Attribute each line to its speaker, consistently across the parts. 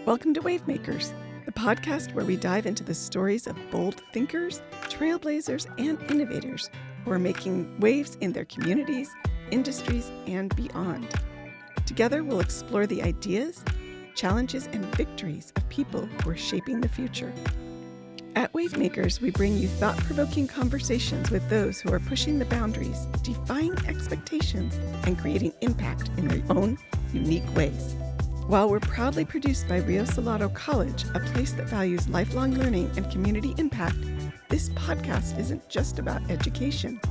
Speaker 1: Welcome to Wavemakers, the podcast where we dive into the stories of bold thinkers, trailblazers, and innovators who are making waves in their communities, industries, and beyond. Together, we'll explore the ideas, challenges, and victories of people who are shaping the future. At Wavemakers, we bring you thought-provoking conversations with those who are pushing the boundaries, defying expectations, and creating impact in their own unique ways. While we're proudly produced by Rio Salado College, a place that values lifelong learning and community impact, this podcast isn't just about education.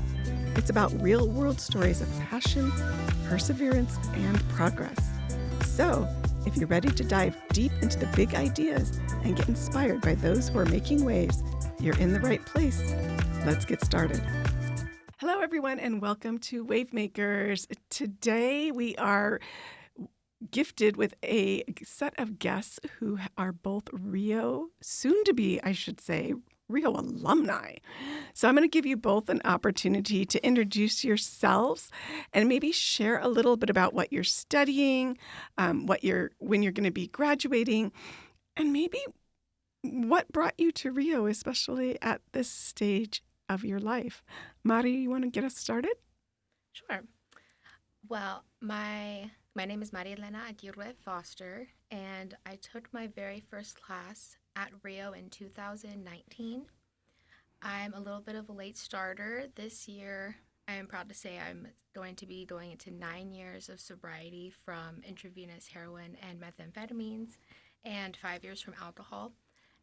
Speaker 1: It's about real-world stories of passion, perseverance, and progress. So, if you're ready to dive deep into the big ideas and get inspired by those who are making waves, you're in the right place. Let's get started. Hello, everyone, and welcome to Wavemakers. Today, we are gifted with a set of guests who are both Rio, soon to be, I should say, Rio alumni. So I'm going to give you both an opportunity to introduce yourselves and maybe share a little bit about what you're studying, when you're going to be graduating, and maybe what brought you to Rio, especially at this stage of your life. Mari, you want to get us started?
Speaker 2: Sure. Well, my name is Marielena Aguirre Foster, and I took my very first class at Rio in 2019. I'm a little bit of a late starter. This year, I am proud to say I'm going to be going into 9 years of sobriety from intravenous heroin and methamphetamines and 5 years from alcohol.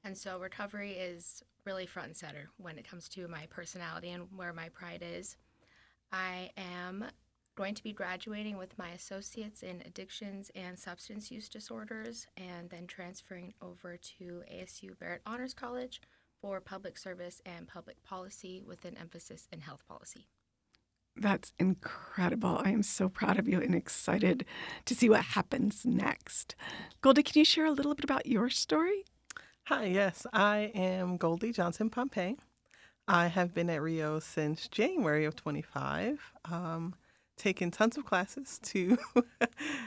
Speaker 2: And so recovery is really front and center when it comes to my personality and where my pride is. I am going to be graduating with my associates in addictions and substance use disorders, and then transferring over to ASU Barrett Honors College for public service and public policy with an emphasis in health policy.
Speaker 1: That's incredible. I am so proud of you and excited to see what happens next. Goldie, can you share a little bit about your story?
Speaker 3: Hi, yes, I am Goldie Johnson Pompey. I have been at Rio since January of 25. Taken tons of classes to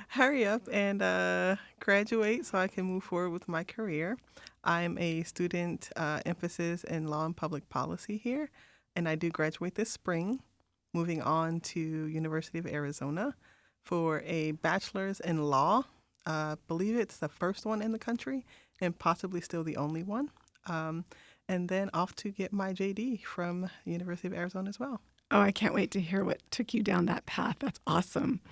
Speaker 3: hurry up and graduate so I can move forward with my career. I'm a student emphasis in law and public policy here, and I do graduate this spring, moving on to University of Arizona for a bachelor's in law. Believe it's the first one in the country and possibly still the only one. And then off to get my JD from University of Arizona as well.
Speaker 1: Oh, I can't wait to hear what took you down that path. That's awesome.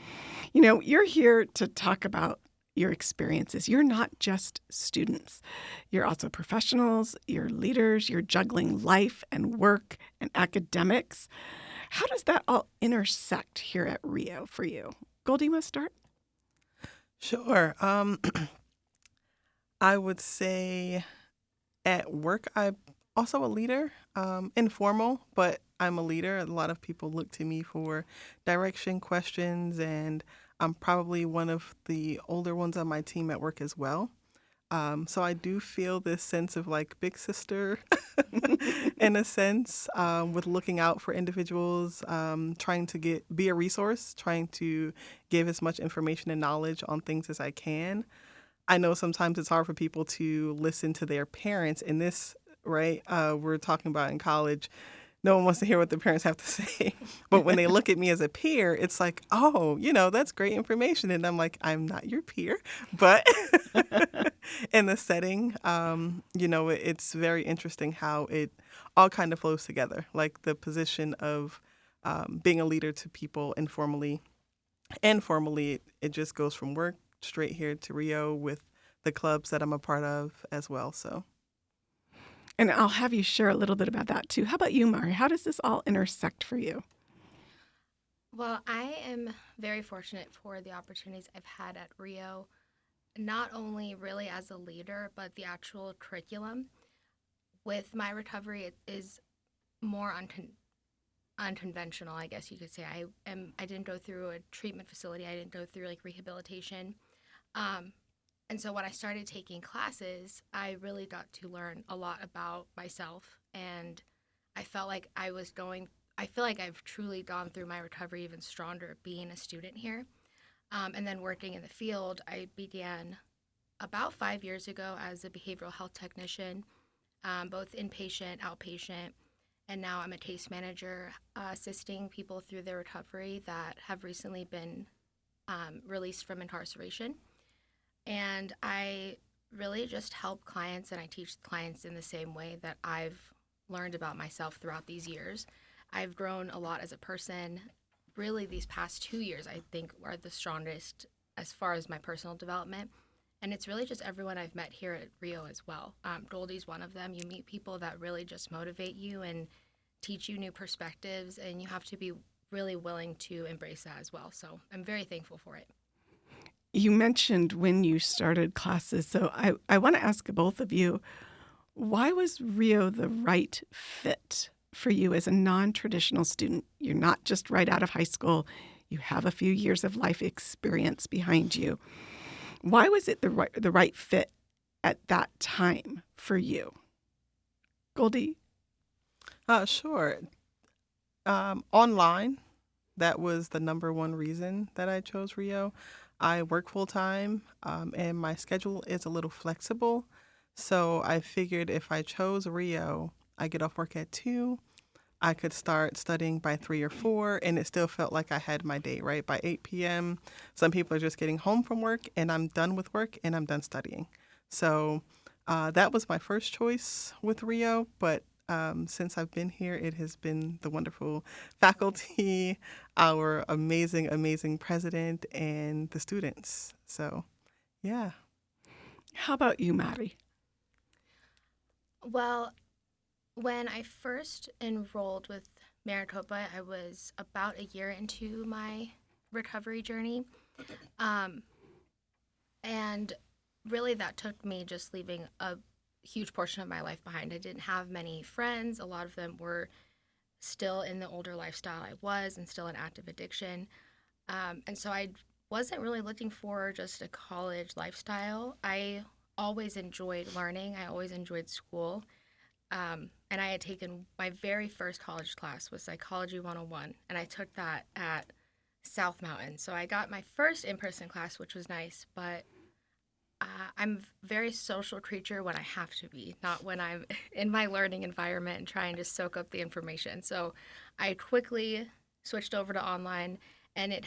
Speaker 1: You know, you're here to talk about your experiences. You're not just students. You're also professionals, you're leaders, you're juggling life and work and academics. How does that all intersect here at Rio for you? Goldie, you want to start?
Speaker 3: Sure. I would say at work, I'm also a leader, informal, but I'm a leader. A lot of people look to me for direction, questions, and I'm probably one of the older ones on my team at work as well. So I do feel this sense of like big sister in a sense, with looking out for individuals, trying to be a resource, trying to give as much information and knowledge on things as I can. I know sometimes it's hard for people to listen to their parents in this, right? We're talking about in college. No one wants to hear what the parents have to say. But when they look at me as a peer, it's like, oh, that's great information. And I'm like, I'm not your peer. But in the setting, it's very interesting how it all kind of flows together. Like the position of being a leader to people informally and formally, it just goes from work straight here to Rio with the clubs that I'm a part of as well. So.
Speaker 1: And I'll have you share a little bit about that too. How about you, Mari? How does this all intersect for you?
Speaker 2: Well, I am very fortunate for the opportunities I've had at Rio, not only really as a leader, but the actual curriculum. With my recovery, it is more unconventional, I guess you could say. I didn't go through a treatment facility. I didn't go through like rehabilitation. And so when I started taking classes, I really got to learn a lot about myself, and I felt like I feel like I've truly gone through my recovery even stronger being a student here. And then working in the field, I began about 5 years ago as a behavioral health technician, both inpatient, outpatient, and now I'm a case manager assisting people through their recovery that have recently been released from incarceration. And I really just help clients and I teach clients in the same way that I've learned about myself throughout these years. I've grown a lot as a person. Really, these past 2 years, I think, are the strongest as far as my personal development. And it's really just everyone I've met here at Rio as well. Goldie's one of them. You meet people that really just motivate you and teach you new perspectives, and you have to be really willing to embrace that as well. So I'm very thankful for it.
Speaker 1: You mentioned when you started classes, so I want to ask both of you, why was Rio the right fit for you as a non-traditional student? You're not just right out of high school. You have a few years of life experience behind you. Why was it the right fit at that time for you? Goldie?
Speaker 3: Sure. Online, that was the number one reason that I chose Rio. I work full time, and my schedule is a little flexible. So I figured if I chose Rio, I get off work at 2. I could start studying by 3 or 4, and it still felt like I had my day, right? By 8 p.m., some people are just getting home from work, and I'm done with work, and I'm done studying. So that was my first choice with Rio, but since I've been here, it has been the wonderful faculty, our amazing, amazing president, and the students. So, yeah.
Speaker 1: How about you, Mari?
Speaker 2: Well, when I first enrolled with Maricopa, I was about a year into my recovery journey. And really that took me just leaving a huge portion of my life behind. I didn't have many friends. A lot of them were still in the older lifestyle I was and still in active addiction. And so I wasn't really looking for just a college lifestyle. I always enjoyed learning. I always enjoyed school. And I had taken my very first college class was Psychology 101, and I took that at South Mountain. So I got my first in-person class, which was nice, but I'm a very social creature when I have to be, not when I'm in my learning environment and trying to soak up the information. So I quickly switched over to online, and it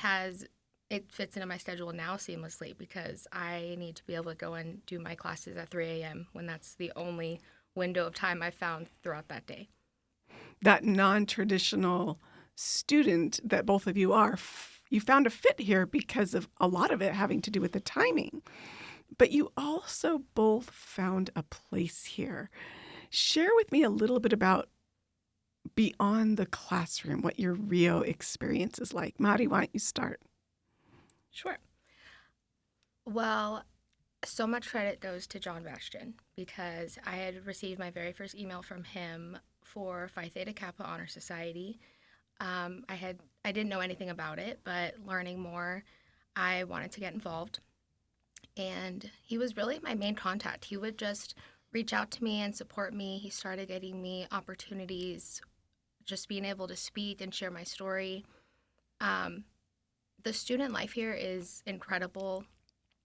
Speaker 2: fits into my schedule now seamlessly because I need to be able to go and do my classes at 3 a.m. when that's the only window of time I found throughout that day.
Speaker 1: That non-traditional student that both of you are, you found a fit here because of a lot of it having to do with the timing. But you also both found a place here. Share with me a little bit about beyond the classroom, what your Rio experience is like. Mari, why don't you start?
Speaker 2: Sure. Well, so much credit goes to John Bastian because I had received my very first email from him for Phi Theta Kappa Honor Society. I didn't know anything about it, but learning more, I wanted to get involved. And he was really my main contact. He would just reach out to me and support me. He started getting me opportunities, just being able to speak and share my story. The student life here is incredible.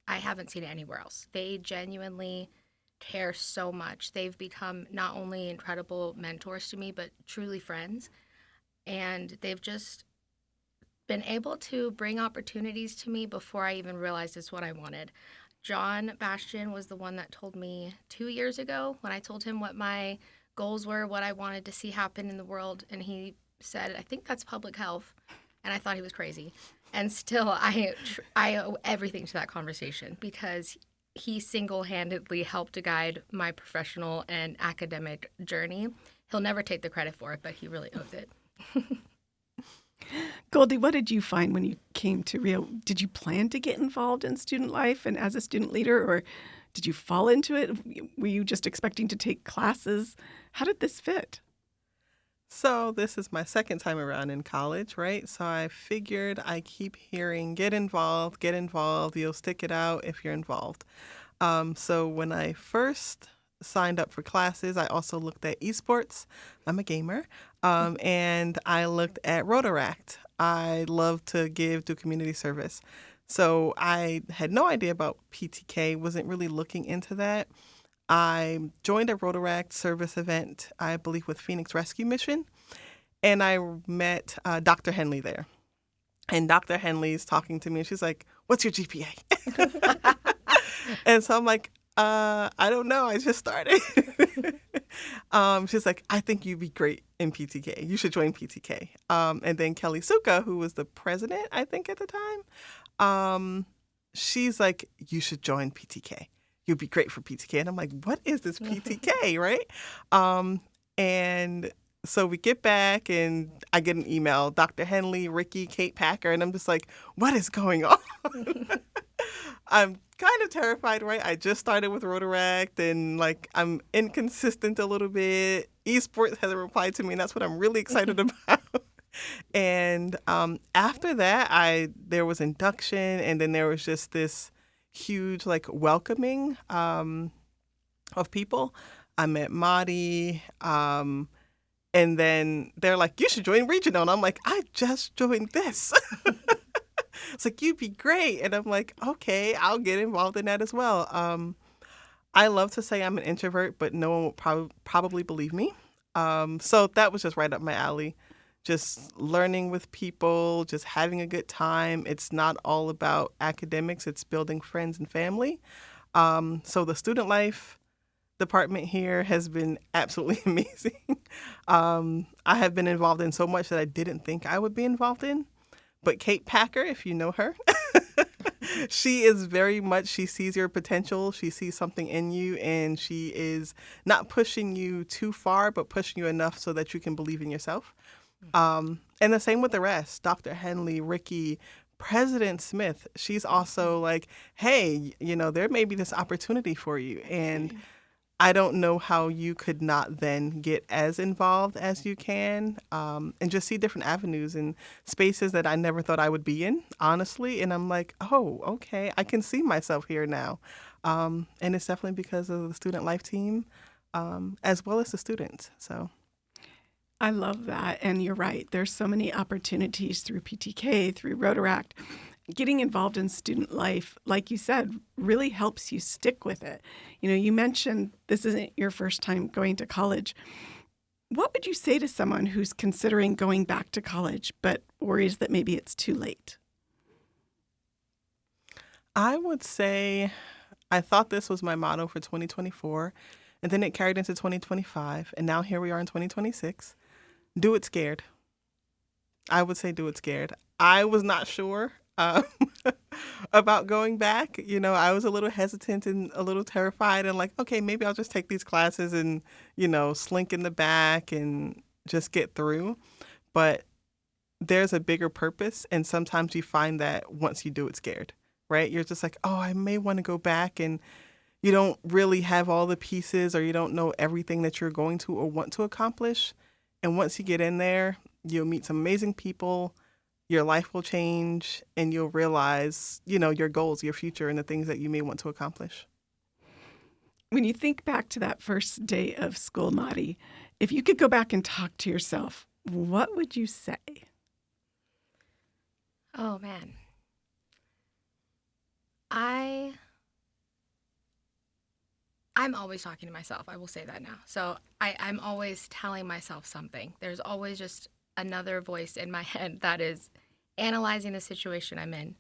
Speaker 2: I haven't seen it anywhere else. They genuinely care so much. They've become not only incredible mentors to me, but truly friends. And they've just been able to bring opportunities to me before I even realized it's what I wanted. John Bastian was the one that told me 2 years ago when I told him what my goals were, what I wanted to see happen in the world. And he said, I think that's public health. And I thought he was crazy. And still, I owe everything to that conversation because he single-handedly helped to guide my professional and academic journey. He'll never take the credit for it, but he really owes it.
Speaker 1: Goldie, what did you find when you came to Rio? Did you plan to get involved in student life and as a student leader, or did you fall into it? Were you just expecting to take classes? How did this fit?
Speaker 3: So this is my second time around in college, right? So I figured I keep hearing, get involved, you'll stick it out if you're involved. So when I first signed up for classes, I also looked at esports. I'm a gamer. And I looked at Rotaract. I love to do community service. So I had no idea about PTK, wasn't really looking into that. I joined a Rotaract service event, I believe with Phoenix Rescue Mission, and I met Dr. Henley there. And Dr. Henley's talking to me, and she's like, "What's your GPA?" And so I'm like, I don't know. I just started." She's like, "I think you'd be great in PTK. You should join PTK." And then Kelly Suka, who was the president, I think at the time, she's like, "You should join PTK. You'd be great for PTK." And I'm like, "What is this PTK?" Right? And so we get back and I get an email, Dr. Henley, Ricky, Kate Packer, and I'm just like, what is going on? I'm kind of terrified, right? I just started with Rotaract and like I'm inconsistent a little bit. Esports hasn't replied to me, and that's what I'm really excited about. And after that, there was induction, and then there was just this huge like welcoming of people. I met Madi. And then they're like, "You should join regional." And I'm like, "I just joined this." It's like, "You'd be great." And I'm like, "Okay, I'll get involved in that as well." I love to say I'm an introvert, but no one will probably believe me. So that was just right up my alley. Just learning with people, just having a good time. It's not all about academics. It's building friends and family. So the student life department here has been absolutely amazing. I have been involved in so much that I didn't think I would be involved in. But Kate Packer, if you know her, she is very much, she sees your potential. She sees something in you, and she is not pushing you too far, but pushing you enough so that you can believe in yourself. And the same with the rest, Dr. Henley, Ricky, President Smith. She's also like, "Hey, there may be this opportunity for you." And I don't know how you could not then get as involved as you can, and just see different avenues and spaces that I never thought I would be in, honestly. And I'm like, "Oh, okay, I can see myself here now." And it's definitely because of the student life team, as well as the students. So
Speaker 1: I love that. And you're right. There's so many opportunities through PTK, through Rotaract. Getting involved in student life, like you said, really helps you stick with it. You mentioned this isn't your first time going to college. What would you say to someone who's considering going back to college but worries that maybe it's too late?
Speaker 3: I would say I thought this was my motto for 2024, and then it carried into 2025, and now here we are in 2026. Do it scared. I would say do it scared. I was not sure about going back. I was a little hesitant and a little terrified and like, okay, maybe I'll just take these classes and, slink in the back and just get through. But there's a bigger purpose. And sometimes you find that once you do it scared, right? You're just like, oh, I may want to go back, and you don't really have all the pieces, or you don't know everything that you're going to or want to accomplish. And once you get in there, you'll meet some amazing people. Your life will change, and you'll realize, your goals, your future, and the things that you may want to accomplish.
Speaker 1: When you think back to that first day of school, Madi, if you could go back and talk to yourself, what would you say?
Speaker 2: Oh, man. I'm always talking to myself. I will say that now. So I'm always telling myself something. There's always just another voice in my head that is analyzing the situation I'm in.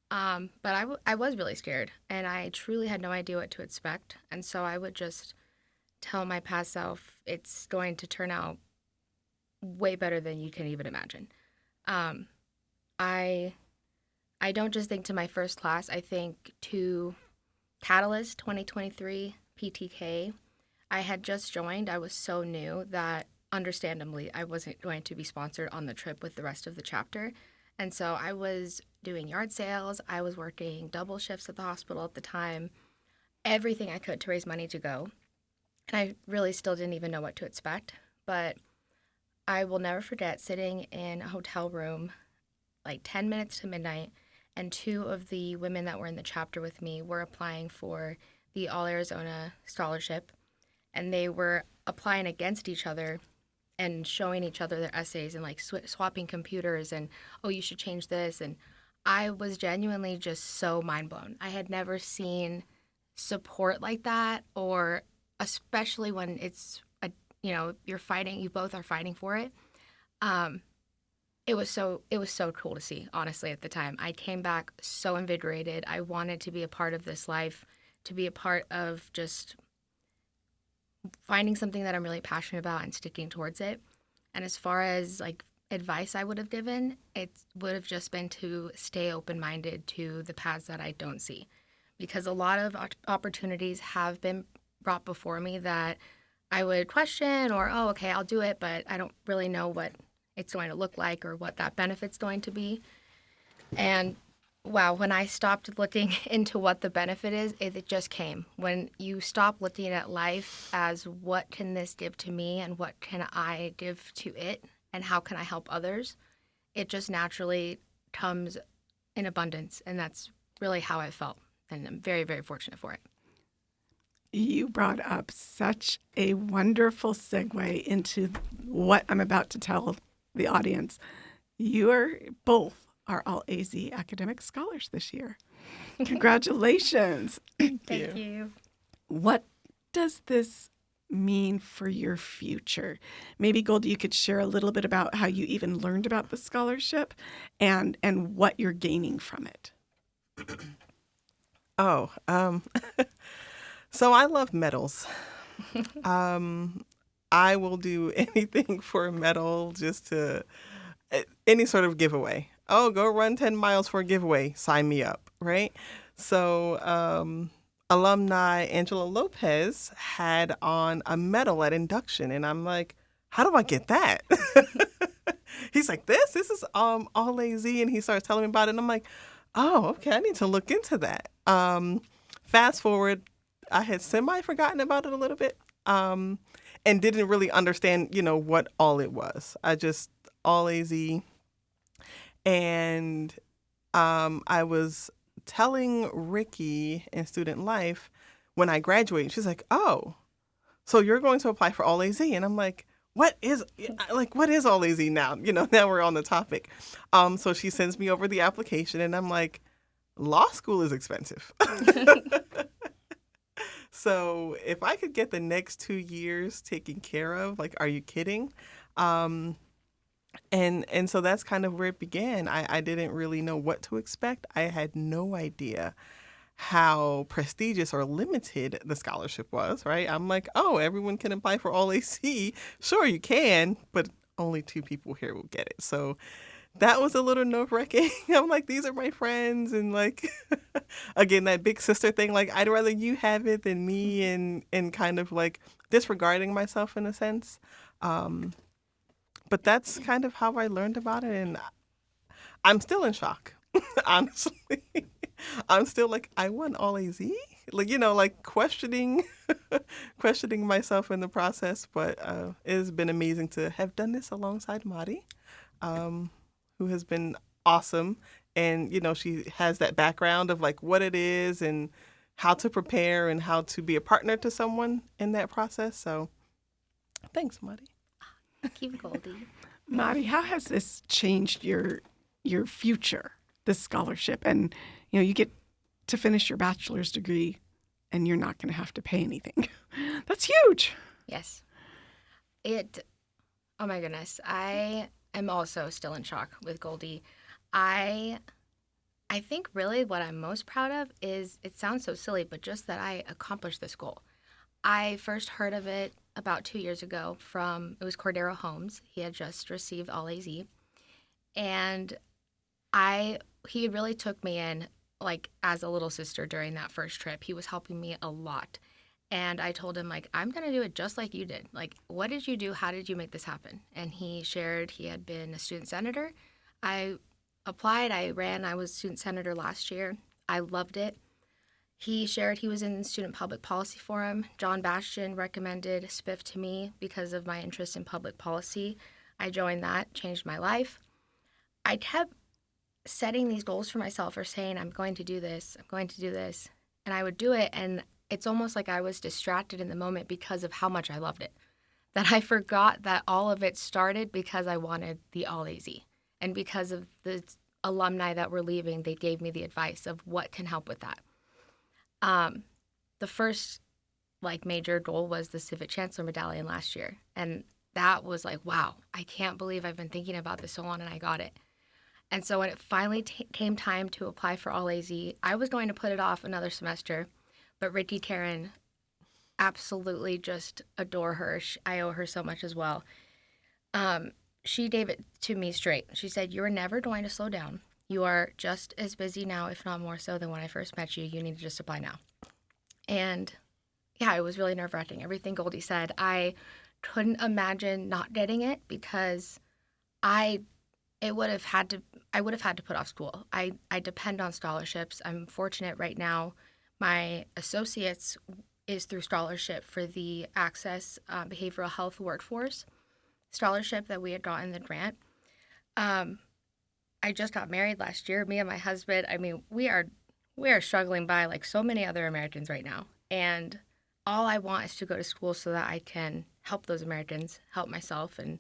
Speaker 2: But I was really scared, and I truly had no idea what to expect. And so I would just tell my past self it's going to turn out way better than you can even imagine. I don't just think to my first class. I think to Catalyst 2023 PTK. I had just joined. I was so new that understandably I wasn't going to be sponsored on the trip with the rest of the chapter. And so I was doing yard sales. I was working double shifts at the hospital at the time, everything I could to raise money to go. And I really still didn't even know what to expect. But I will never forget sitting in a hotel room like 10 minutes to midnight, and two of the women that were in the chapter with me were applying for the All Arizona Scholarship, and they were applying against each other and showing each other their essays and like swapping computers and, oh, you should change this. And I was genuinely just so mind blown. I had never seen support like that, or especially when it's you're fighting, you both are fighting for it. Um, it was so cool to see, honestly, at the time. I came back so invigorated. I wanted to be a part of this life, to be a part of just finding something that I'm really passionate about and sticking towards it. And as far as like advice I would have given, it would have just been to stay open-minded to the paths that I don't see. Because a lot of opportunities have been brought before me that I would question, or, oh, okay, I'll do it, but I don't really know what it's going to look like or what that benefit's going to be. And wow, when I stopped looking into what the benefit is, it just came. When you stop looking at life as what can this give to me and what can I give to it and how can I help others, it just naturally comes in abundance. And that's really how I felt. And I'm very, very fortunate for it.
Speaker 1: You brought up such a wonderful segue into what I'm about to tell the audience. Both are all AZ academic scholars this year. Congratulations.
Speaker 2: Thank you.
Speaker 1: What does this mean for your future? Maybe, Goldie, you could share a little bit about how you even learned about the scholarship and what you're gaining from it.
Speaker 3: Oh, so I love medals. I will do anything for a medal, just to any sort of giveaway. Oh, go run 10 miles for a giveaway. Sign me up, right? So alumni Angela Lopez had on a medal at induction, and I'm like, how do I get that? He's like, this is all AZ, and he starts telling me about it, and I'm like, oh, okay, I need to look into that. Fast forward, I had semi-forgotten about it a little bit, and didn't really understand, what all it was. I just, all AZ. And I was telling Ricky in Student Life when I graduated, she's like, oh, so you're going to apply for All AZ? And I'm like, what is All AZ now? Now we're on the topic. So she sends me over the application, and I'm like, law school is expensive. So if I could get the next 2 years taken care of, like, are you kidding? And so that's kind of where it began. I didn't really know what to expect. I had no idea how prestigious or limited the scholarship was, right? I'm like, oh, everyone can apply for All AC. Sure, you can, but only 2 people here will get it. So that was a little nerve-wracking. I'm like, these are my friends. And like, again, that big sister thing, like, I'd rather you have it than me, and kind of like disregarding myself in a sense. But that's kind of how I learned about it. And I'm still in shock, honestly. I'm still like, I won All AZ? Like, like questioning myself in the process. But it has been amazing to have done this alongside Mari, who has been awesome. And, she has that background of like what it is and how to prepare and how to be a partner to someone in that process. So thanks, Mari.
Speaker 2: Thank you, Goldie.
Speaker 1: Mari, how has this changed your future, this scholarship? And, you get to finish your bachelor's degree and you're not going to have to pay anything. That's huge.
Speaker 2: Yes. Oh my goodness. I am also still in shock with Goldie. I think really what I'm most proud of is, it sounds so silly, but just that I accomplished this goal. I first heard of it about 2 years ago it was Cordero Holmes. He had just received All AZ. And he really took me in like as a little sister during that first trip. He was helping me a lot. And I told him, like, I'm going to do it just like you did. Like, what did you do? How did you make this happen? And he shared he had been a student senator. I applied, I was student senator last year. I loved it. He shared he was in the Student Public Policy Forum. John Bastian recommended SPIF to me because of my interest in public policy. I joined that, changed my life. I kept setting these goals for myself, or saying, I'm going to do this, and I would do it, and it's almost like I was distracted in the moment because of how much I loved it, that I forgot that all of it started because I wanted the All AZ, and because of alumni that were leaving, they gave me the advice of what can help with that. The first major goal was the Civic Chancellor Medallion last year. And that was like, wow, I can't believe I've been thinking about this so long and I got it. And so when it finally came time to apply for All AZ, I was going to put it off another semester, but Ricky Karen, absolutely just adore her. I owe her so much as well. She gave it to me straight. She said, "You're never going to slow down. You are just as busy now, if not more so, than when I first met you. You need to just apply now." And yeah, it was really nerve-wracking. Everything Goldie said, I couldn't imagine not getting it because I would have had to put off school. I depend on scholarships. I'm fortunate right now. My associate's is through scholarship for the Access Behavioral Health Workforce scholarship that we had gotten the grant. I just got married last year. Me and my husband, I mean, we are struggling by like so many other Americans right now. And all I want is to go to school so that I can help those Americans, help myself, and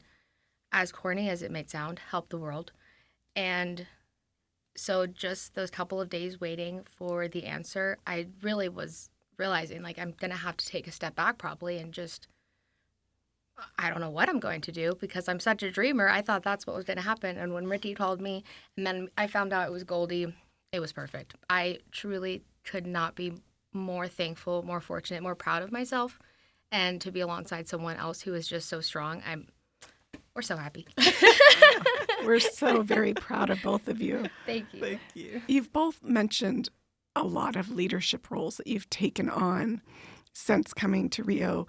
Speaker 2: as corny as it may sound, help the world. And so just those couple of days waiting for the answer, I really was realizing like I'm going to have to take a step back probably and just, I don't know what I'm going to do because I'm such a dreamer. I thought that's what was going to happen. And when Ricky called me and then I found out it was Goldie, it was perfect. I truly could not be more thankful, more fortunate, more proud of myself, and to be alongside someone else who is just so strong. We're so happy.
Speaker 1: We're so very proud of both of you.
Speaker 2: Thank you.
Speaker 3: Thank you.
Speaker 1: You've both mentioned a lot of leadership roles that you've taken on since coming to Rio.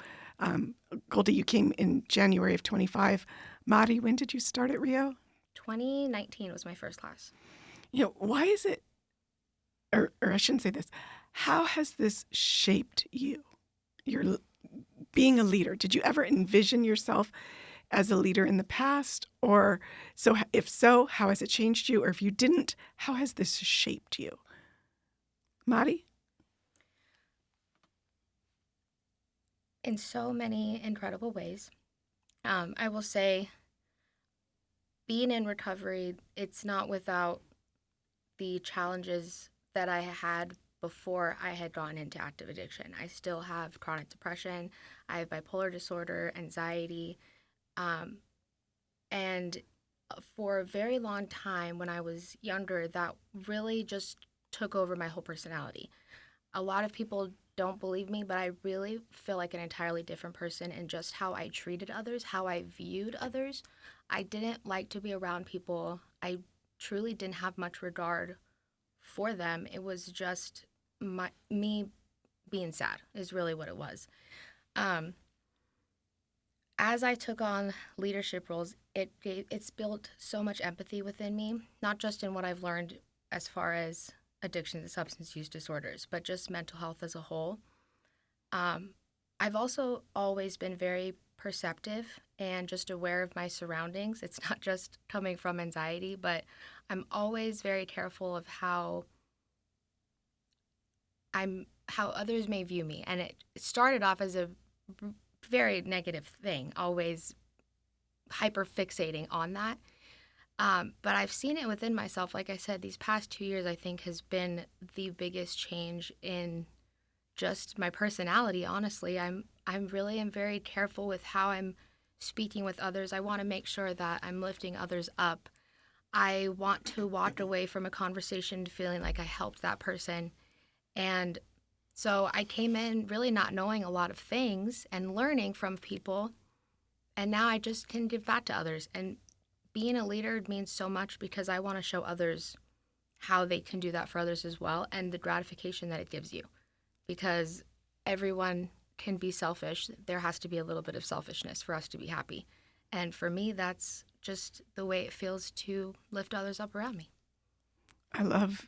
Speaker 1: Goldie, you came in January of 25. Mari, when did you start at Rio?
Speaker 2: 2019 was my first class.
Speaker 1: Why is it, or I shouldn't say this, how has this shaped you? You're being a leader. Did you ever envision yourself as a leader in the past? Or so, if so, how has it changed you? Or if you didn't, how has this shaped you? Mari?
Speaker 2: In so many incredible ways. I will say, being in recovery, it's not without the challenges that I had before I had gone into active addiction. I still have chronic depression. I have bipolar disorder, anxiety. And for a very long time when I was younger, that really just took over my whole personality. A lot of people don't believe me, but I really feel like an entirely different person in just how I treated others, how I viewed others. I didn't like to be around people. I truly didn't have much regard for them. It was just me being sad is really what it was. As I took on leadership roles, it's built so much empathy within me, not just in what I've learned as far as addiction and substance use disorders, but just mental health as a whole. I've also always been very perceptive and just aware of my surroundings. It's not just coming from anxiety, but I'm always very careful of how others may view me. And it started off as a very negative thing, always hyper fixating on that. But I've seen it within myself. Like I said, these past 2 years, I think, has been the biggest change in just my personality. Honestly, I'm really am very careful with how I'm speaking with others. I want to make sure that I'm lifting others up. I want to walk away from a conversation feeling like I helped that person. And so I came in really not knowing a lot of things and learning from people. And now I just can give back to others. And being a leader means so much because I want to show others how they can do that for others as well, and the gratification that it gives you. Because everyone can be selfish. There has to be a little bit of selfishness for us to be happy. And for me, that's just the way it feels to lift others up around me.
Speaker 1: I love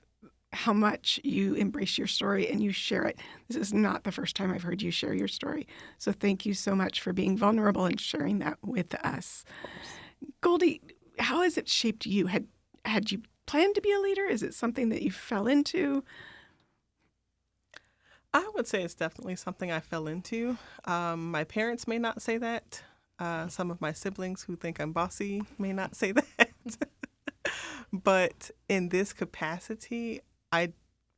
Speaker 1: how much you embrace your story and you share it. This is not the first time I've heard you share your story. So thank you so much for being vulnerable and sharing that with us. Goldie, how has it shaped you? Had you planned to be a leader? Is it something that you fell into?
Speaker 3: I would say it's definitely something I fell into. My parents may not say that. Some of my siblings who think I'm bossy may not say that. But in this capacity, I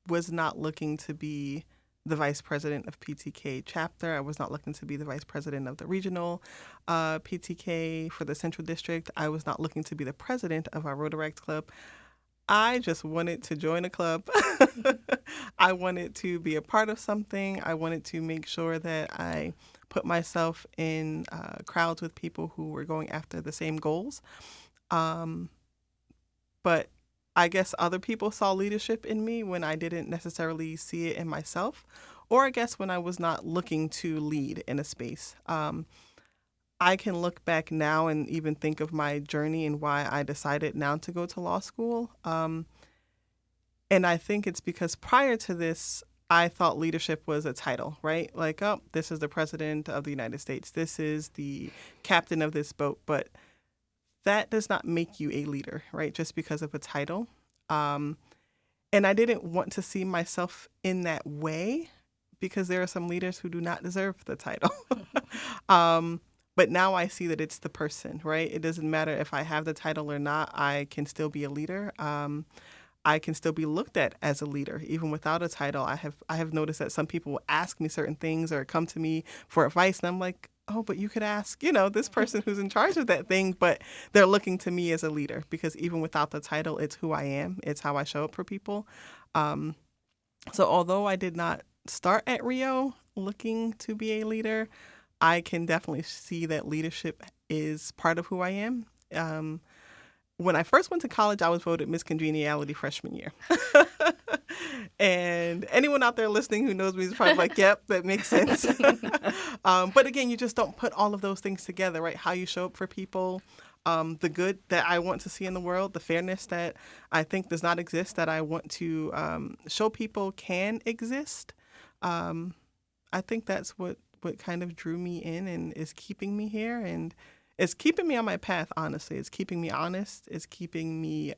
Speaker 3: was not looking to be the vice president of PTK chapter. I was not looking to be the vice president of the regional PTK for the Central District. I was not looking to be the president of our Rotaract Club. I just wanted to join a club. I wanted to be a part of something. I wanted to make sure that I put myself in crowds with people who were going after the same goals. But I guess other people saw leadership in me when I didn't necessarily see it in myself, or I guess when I was not looking to lead in a space. I can look back now and even think of my journey and why I decided now to go to law school. And I think it's because prior to this, I thought leadership was a title, right? Like, oh, this is the president of the United States. This is the captain of this boat. But that does not make you a leader, right? Just because of a title. And I didn't want to see myself in that way because there are some leaders who do not deserve the title. But now I see that it's the person, right? It doesn't matter if I have the title or not. I can still be a leader. I can still be looked at as a leader, even without a title. I have noticed that some people will ask me certain things or come to me for advice, and I'm like, oh, but you could ask, this person who's in charge of that thing, but they're looking to me as a leader because even without the title, it's who I am. It's how I show up for people. So although I did not start at Rio looking to be a leader, I can definitely see that leadership is part of who I am. When I first went to college, I was voted Miss Congeniality freshman year. And anyone out there listening who knows me is probably like, yep, that makes sense. But again, you just don't put all of those things together, right? How you show up for people, the good that I want to see in the world, the fairness that I think does not exist, that I want to show people can exist. I think that's what kind of drew me in and is keeping me here. And it's keeping me on my path, honestly. It's keeping me honest. It's keeping me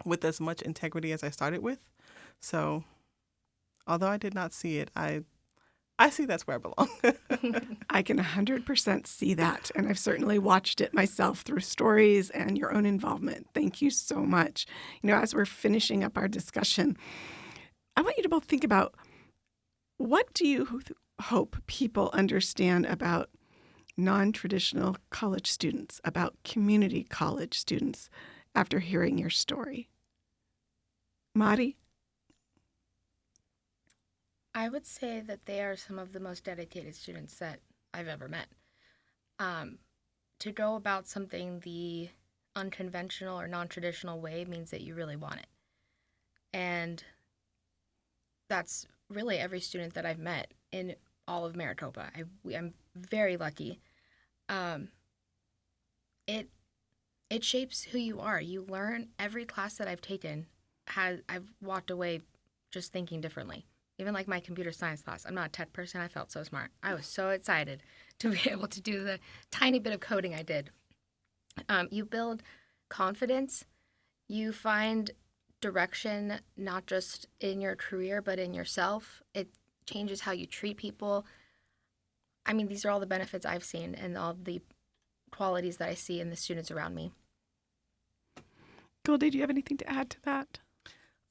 Speaker 3: with as much integrity as I started with. So although I did not see it, I see that's where I belong.
Speaker 1: I can 100% see that. And I've certainly watched it myself through stories and your own involvement. Thank you so much. As we're finishing up our discussion, I want you to both think about, what do you hope people understand about non-traditional college students, about community college students, after hearing your story? Mari?
Speaker 2: I would say that they are some of the most dedicated students that I've ever met. To go about something the unconventional or non-traditional way means that you really want it. And that's really every student that I've met in all of Maricopa. I'm very lucky. It shapes who you are. You learn. Every class that I've taken, I've walked away just thinking differently. Even like my computer science class. I'm not a tech person. I felt so smart. I was so excited to be able to do the tiny bit of coding I did. You build confidence. You find direction, not just in your career, but in yourself. It changes how you treat people. I mean, these are all the benefits I've seen and all the qualities that I see in the students around me.
Speaker 1: Goldie, do you have anything to add to that?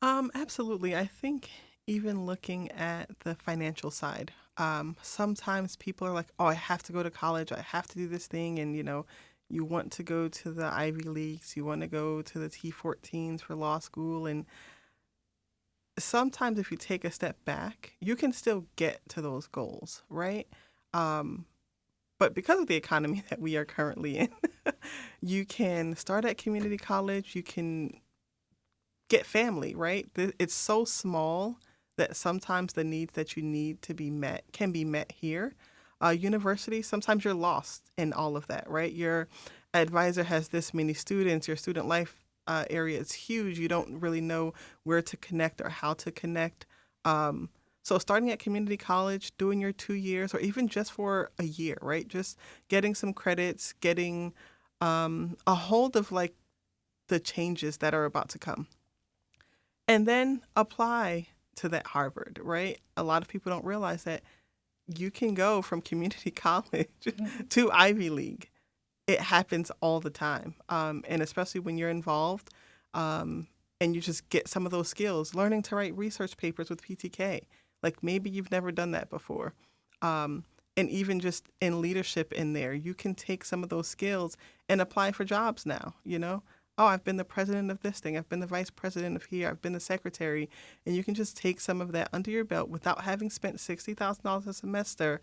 Speaker 3: Absolutely. I think even looking at the financial side, sometimes people are like, oh, I have to go to college. I have to do this thing. And, you want to go to the Ivy Leagues. You want to go to the T14s for law school. And sometimes if you take a step back, you can still get to those goals, right? But because of the economy that we are currently in, you can start at community college. You can get family, right? It's so small that sometimes the needs that you need to be met can be met here. University, sometimes you're lost in all of that, right? Your advisor has this many students. Your student life area is huge. You don't really know where to connect or how to connect. So starting at community college, doing your 2 years, or even just for a year, right? Just getting some credits, getting a hold of like the changes that are about to come. And then apply to that Harvard, right? A lot of people don't realize that you can go from community college to Ivy League. It happens all the time. And especially when you're involved, and you just get some of those skills. Learning to write research papers with PTK, like maybe you've never done that before. And even just in leadership in there, you can take some of those skills and apply for jobs now, you know? Oh, I've been the president of this thing. I've been the vice president of here. I've been the secretary. And you can just take some of that under your belt without having spent $60,000 a semester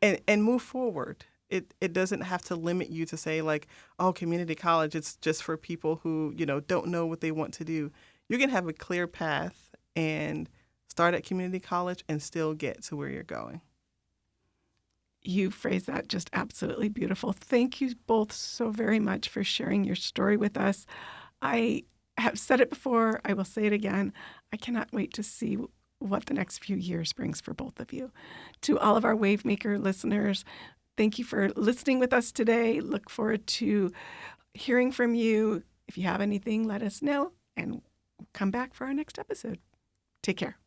Speaker 3: and move forward. It doesn't have to limit you to say like, oh, community college, it's just for people who, you know, don't know what they want to do. You can have a clear path and start at community college and still get to where you're going.
Speaker 1: You phrased that just absolutely beautiful. Thank you both so very much for sharing your story with us. I have said it before. I will say it again. I cannot wait to see what the next few years brings for both of you. To all of our Wavemaker listeners, thank you for listening with us today. Look forward to hearing from you. If you have anything, let us know and come back for our next episode. Take care.